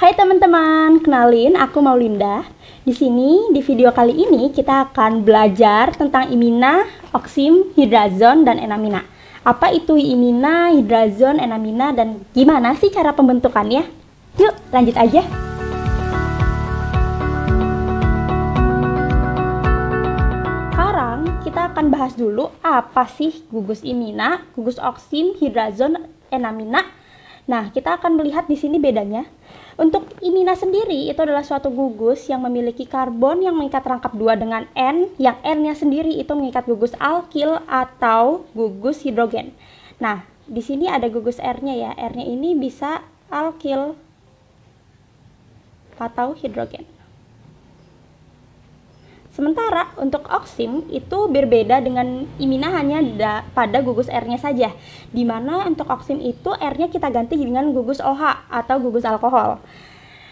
Hai teman-teman, kenalin aku Maulinda. Di sini di video kali ini kita akan belajar tentang imina, oksim, hidrazon, dan enamina. Apa itu imina, hidrazon, enamina, dan gimana sih cara pembentukannya? Yuk, lanjut aja. Sekarang kita akan bahas dulu apa sih gugus imina, gugus oksim, hidrazon, enamina. Nah, kita akan melihat di sini bedanya. Untuk imina sendiri itu adalah suatu gugus yang memiliki karbon yang mengikat rangkap 2 dengan N, yang N-nya sendiri itu mengikat gugus alkil atau gugus hidrogen. Nah, di sini ada gugus R-nya ya. R-nya ini bisa alkil atau hidrogen. Sementara untuk oksim itu berbeda dengan imina hanya pada gugus R-nya saja. Di mana untuk oksim itu R-nya kita ganti dengan gugus OH atau gugus alkohol.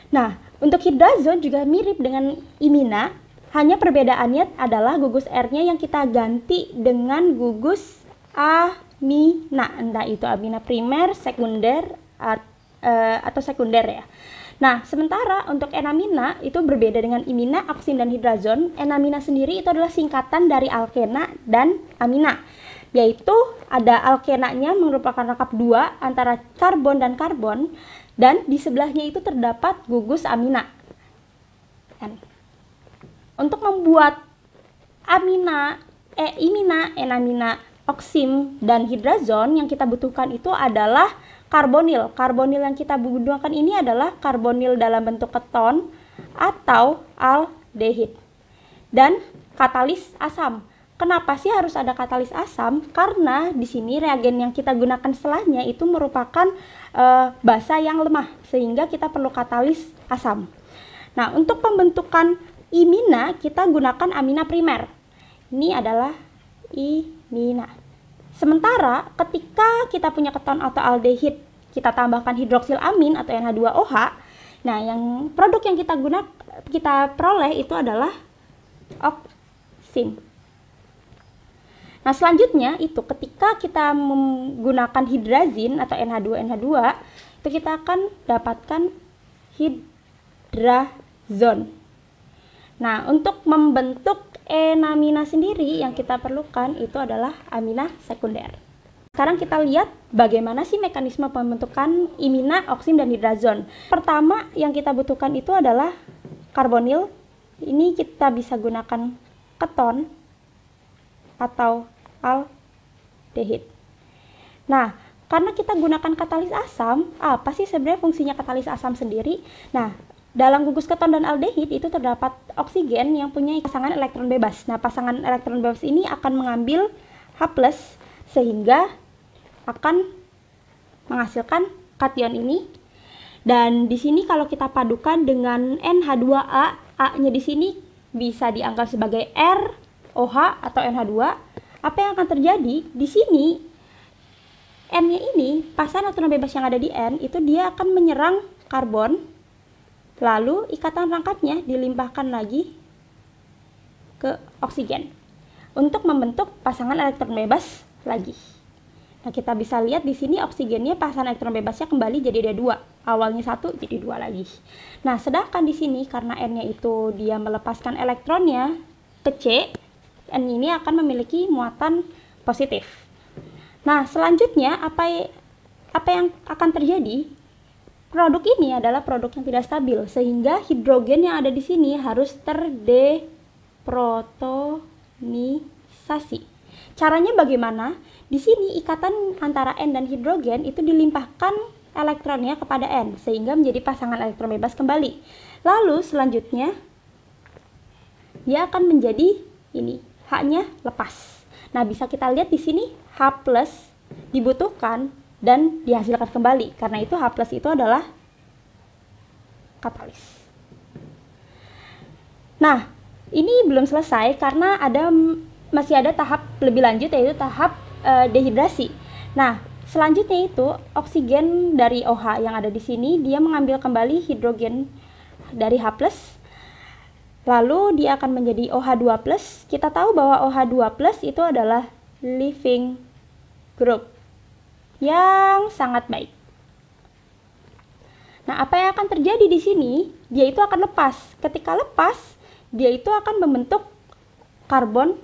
Nah, untuk hidrazon juga mirip dengan imina, hanya perbedaannya adalah gugus R-nya yang kita ganti dengan gugus amina. Entah itu amina primer, sekunder, atau sekunder ya. Nah, sementara untuk enamina itu berbeda dengan imina, oksim, dan hidrazon. Enamina sendiri itu adalah singkatan dari alkena dan amina, yaitu ada alkenanya merupakan rangkap 2 antara karbon dan karbon, dan di sebelahnya itu terdapat gugus amina. Untuk membuat imina, enamina, oksim, dan hidrazon yang kita butuhkan itu adalah karbonil. Karbonil yang kita gunakan ini adalah karbonil dalam bentuk keton atau aldehid. Dan katalis asam. Kenapa sih harus ada katalis asam? Karena di sini reagen yang kita gunakan setelahnya itu merupakan basa yang lemah, sehingga kita perlu katalis asam. Nah, untuk pembentukan imina kita gunakan amina primer. Ini adalah imina. Sementara ketika kita punya keton atau aldehid, kita tambahkan hidroksil amin atau NH2OH. Nah, yang produk yang kita peroleh itu adalah oksim. Nah, selanjutnya itu ketika kita menggunakan hidrazin atau NH2NH2, itu kita akan dapatkan hidrazon. Nah, untuk membentuk enamina sendiri yang kita perlukan itu adalah amina sekunder. Sekarang kita lihat bagaimana sih mekanisme pembentukan imina, oksim, dan hidrazon. Pertama yang kita butuhkan itu adalah karbonil. Ini kita bisa gunakan keton atau aldehid. Nah, karena kita gunakan katalis asam, apa sih sebenarnya fungsinya katalis asam sendiri? Nah, dalam gugus keton dan aldehid itu terdapat oksigen yang punya pasangan elektron bebas. Nah, pasangan elektron bebas ini akan mengambil H+, sehingga akan menghasilkan kation ini. Dan di sini kalau kita padukan dengan NH2A, A-nya di sini bisa dianggap sebagai R, OH atau NH2. Apa yang akan terjadi? Di sini N-nya ini, pasangan elektron bebas yang ada di N, itu dia akan menyerang karbon. Lalu ikatan rangkapnya dilimpahkan lagi ke oksigen untuk membentuk pasangan elektron bebas lagi. Nah, kita bisa lihat di sini oksigennya pasangan elektron bebasnya kembali jadi ada 2. Awalnya 1 jadi 2 lagi. Nah, sedangkan di sini karena N-nya itu dia melepaskan elektronnya ke C, N ini akan memiliki muatan positif. Nah, selanjutnya apa yang akan terjadi? Produk ini adalah produk yang tidak stabil, sehingga hidrogen yang ada di sini harus terdeprotonisasi. Caranya bagaimana? Di sini ikatan antara N dan hidrogen itu dilimpahkan elektronnya kepada N, sehingga menjadi pasangan elektron bebas kembali. Lalu selanjutnya dia akan menjadi ini, H-nya lepas. Nah, bisa kita lihat di sini H+ dibutuhkan dan dihasilkan kembali. Karena itu H+ itu adalah katalis. Nah, ini belum selesai karena masih ada tahap lebih lanjut, yaitu tahap dehidrasi. Nah, selanjutnya itu oksigen dari OH yang ada di sini dia mengambil kembali hidrogen dari H+. Lalu dia akan menjadi OH2+. Kita tahu bahwa OH2+ itu adalah living group yang sangat baik. Nah, apa yang akan terjadi di sini? Dia itu akan lepas. Ketika lepas, dia itu akan membentuk karbon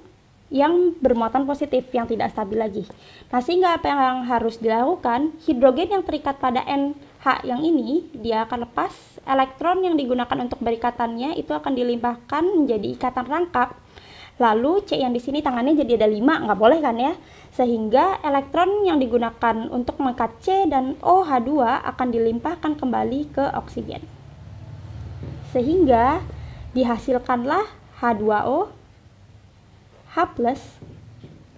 yang bermuatan positif, yang tidak stabil lagi. Nah, sehingga apa yang harus dilakukan? Hidrogen yang terikat pada NH yang ini, dia akan lepas. Elektron yang digunakan untuk berikatannya itu akan dilimpahkan menjadi ikatan rangkap. Lalu C yang di sini tangannya jadi ada 5, nggak boleh kan ya? Sehingga elektron yang digunakan untuk mengikat C dan OH2 akan dilimpahkan kembali ke oksigen. Sehingga dihasilkanlah H2O, H+,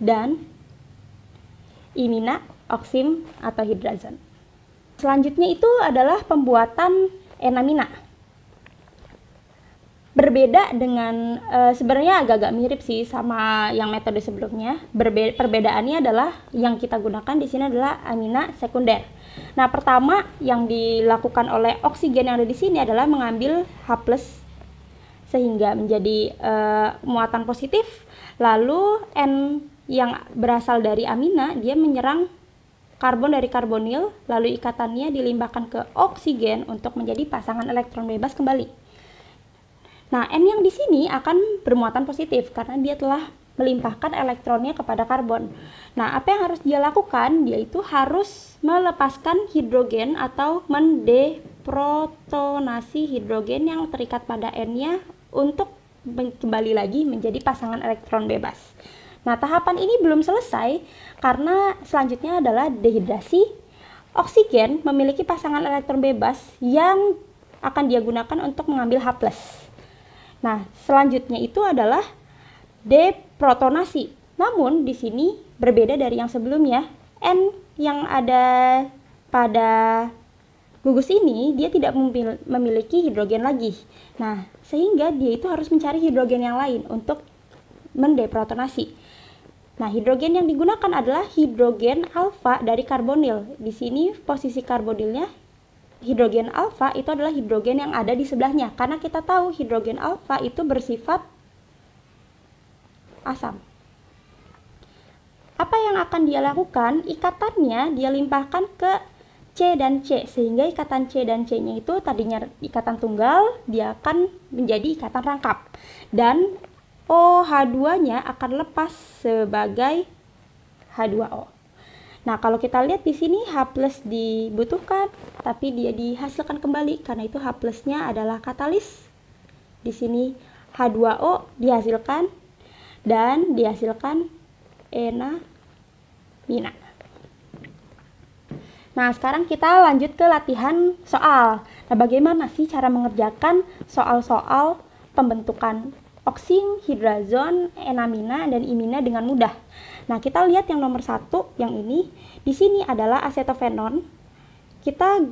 dan imina oksim atau hidrazon. Selanjutnya itu adalah pembuatan enamina. Berbeda dengan sebenarnya agak-agak mirip sih sama yang metode sebelumnya. Perbedaannya adalah yang kita gunakan di sini adalah amina sekunder. Nah, pertama yang dilakukan oleh oksigen yang ada di sini adalah mengambil H+ sehingga menjadi muatan positif. Lalu N yang berasal dari amina, dia menyerang karbon dari karbonil, lalu ikatannya dilimpahkan ke oksigen untuk menjadi pasangan elektron bebas kembali. Nah, N yang di sini akan bermuatan positif karena dia telah melimpahkan elektronnya kepada karbon. Nah, apa yang harus dia lakukan? Dia itu harus melepaskan hidrogen atau mendeprotonasi hidrogen yang terikat pada N-nya untuk kembali lagi menjadi pasangan elektron bebas. Nah, tahapan ini belum selesai karena selanjutnya adalah dehidrasi. Oksigen memiliki pasangan elektron bebas yang akan dia gunakan untuk mengambil H+. Nah, selanjutnya itu adalah deprotonasi. Namun di sini berbeda dari yang sebelumnya. N yang ada pada gugus ini dia tidak memiliki hidrogen lagi. Nah, sehingga dia itu harus mencari hidrogen yang lain untuk mendeprotonasi. Nah, hidrogen yang digunakan adalah hidrogen alfa dari karbonil. Di sini posisi karbonilnya hidrogen alfa itu adalah hidrogen yang ada di sebelahnya, karena kita tahu hidrogen alfa itu bersifat asam. Apa yang akan dia lakukan? Ikatannya dia limpahkan ke C dan C, sehingga ikatan C dan C-nya itu tadinya ikatan tunggal, dia akan menjadi ikatan rangkap. Dan OH2-nya akan lepas sebagai H2O. Nah, kalau kita lihat di sini H+ dibutuhkan, tapi dia dihasilkan kembali karena itu H+-nya adalah katalis. Di sini H2O dihasilkan dan dihasilkan enamina. Nah, sekarang kita lanjut ke latihan soal. Nah, bagaimana sih cara mengerjakan soal-soal pembentukan oksim, hidrazon, enamina, dan imina dengan mudah? Nah, kita lihat yang nomor 1, yang ini. Di sini adalah asetofenon. Kita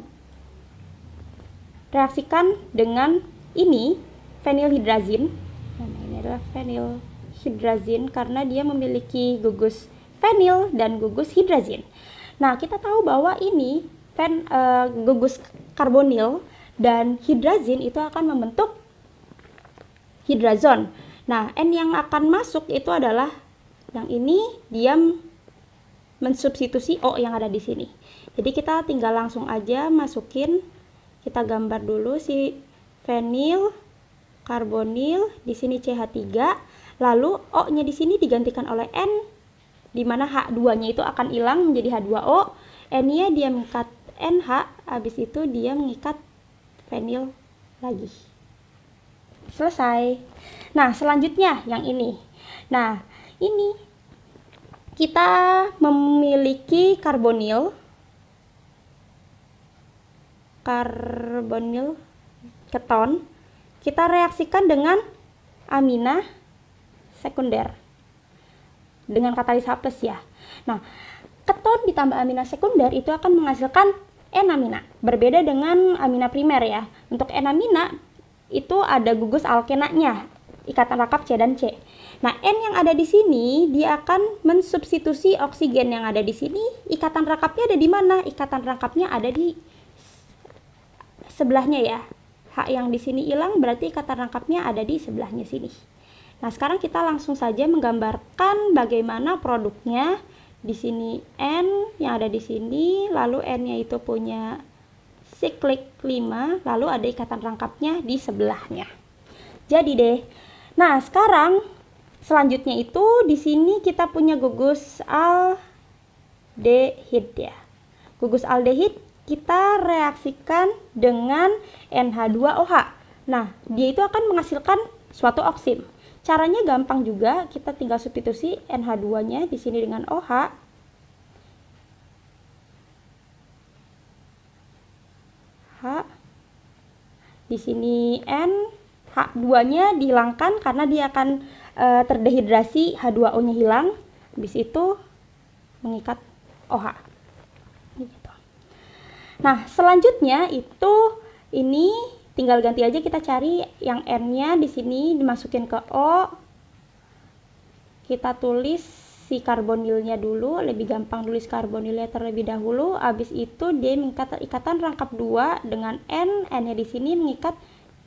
reaksikan dengan ini, fenilhidrazin. Nah, ini adalah fenilhidrazin karena dia memiliki gugus fenil dan gugus hidrazin. Nah, kita tahu bahwa ini gugus karbonil dan hidrazin itu akan membentuk hidrazon. Nah, N yang akan masuk itu adalah yang ini, dia mensubstitusi O yang ada di sini. Jadi kita tinggal langsung aja masukin, kita gambar dulu si fenil, karbonil, di sini CH3, lalu O-nya di sini digantikan oleh N, di mana H2-nya itu akan hilang menjadi H2O, N-nya dia mengikat NH, habis itu dia mengikat fenil lagi. Selesai. Nah, selanjutnya yang ini. Nah, ini kita memiliki karbonil keton, kita reaksikan dengan amina sekunder dengan katalis H+ ya. Nah, keton ditambah amina sekunder itu akan menghasilkan enamina. Berbeda dengan amina primer ya. Untuk enamina itu ada gugus alkenanya, ikatan rangkap C dan C. Nah, N yang ada di sini dia akan mensubstitusi oksigen yang ada di sini. Ikatan rangkapnya ada di mana? Ikatan rangkapnya ada di sebelahnya ya. H yang di sini hilang, berarti ikatan rangkapnya ada di sebelahnya sini. Nah, sekarang kita langsung saja menggambarkan bagaimana produknya. Di sini N yang ada di sini, lalu N-nya itu punya siklik 5, lalu ada ikatan rangkapnya di sebelahnya. Jadi deh. Nah, sekarang selanjutnya itu di sini kita punya gugus aldehid ya. Gugus aldehid kita reaksikan dengan NH2OH. Nah, dia itu akan menghasilkan suatu oksim. Caranya gampang juga, kita tinggal substitusi NH2-nya di sini dengan OH. Di sini N, H2-nya dihilangkan karena dia akan terdehidrasi, H2O-nya hilang. Habis itu mengikat OH. Gitu. Nah, selanjutnya itu ini tinggal ganti aja, kita cari yang N-nya di sini dimasukin ke O. Kita tulis si karbonilnya dulu, lebih gampang tulis karbonilnya terlebih dahulu. Habis itu dia mengikat ikatan rangkap 2 dengan N-nya di sini mengikat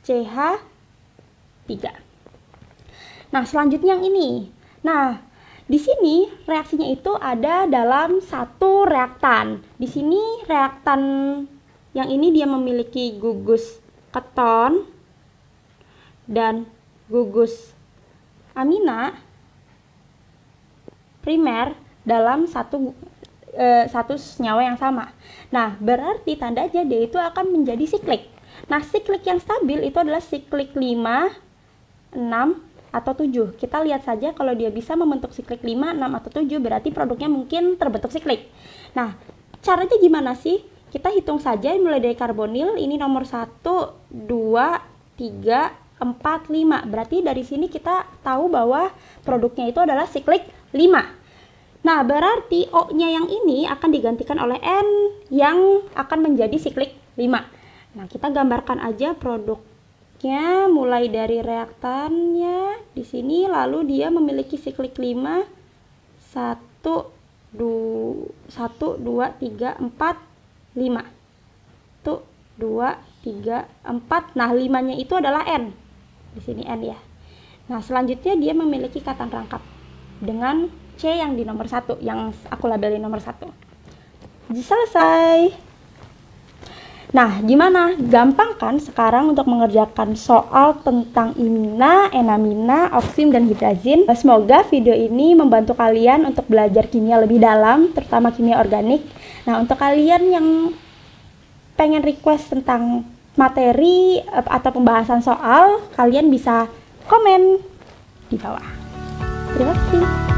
CH3. Nah, selanjutnya yang ini. Nah, di sini reaksinya itu ada dalam satu reaktan. Di sini reaktan yang ini dia memiliki gugus keton dan gugus amina primer dalam satu senyawa yang sama. Nah, berarti tandanya dia itu akan menjadi siklik. Nah, siklik yang stabil itu adalah siklik 5, 6, atau 7. Kita lihat saja kalau dia bisa membentuk siklik 5, 6, atau 7, berarti produknya mungkin terbentuk siklik. Nah, caranya gimana sih? Kita hitung saja mulai dari karbonil, ini nomor 1, 2, 3, 4, 5. Berarti dari sini kita tahu bahwa produknya itu adalah siklik 5. Nah, berarti O-nya yang ini akan digantikan oleh N yang akan menjadi siklik 5. Nah, kita gambarkan aja produknya mulai dari reaktannya di sini, lalu dia memiliki siklik 5, 1, 2, 3, 4, 5. 1, 2, 3, 4. Nah, 5-nya itu adalah N. Di sini N ya. Nah, selanjutnya dia memiliki ikatan rangkap dengan C yang di nomor 1, yang aku labelin nomor 1. Selesai. Nah, gimana? Gampang kan sekarang untuk mengerjakan soal tentang imina, enamina, oksim, dan hidrazin. Semoga video ini membantu kalian untuk belajar kimia lebih dalam, terutama kimia organik. Nah, untuk kalian yang pengen request tentang materi atau pembahasan soal, kalian bisa komen di bawah. Terima kasih.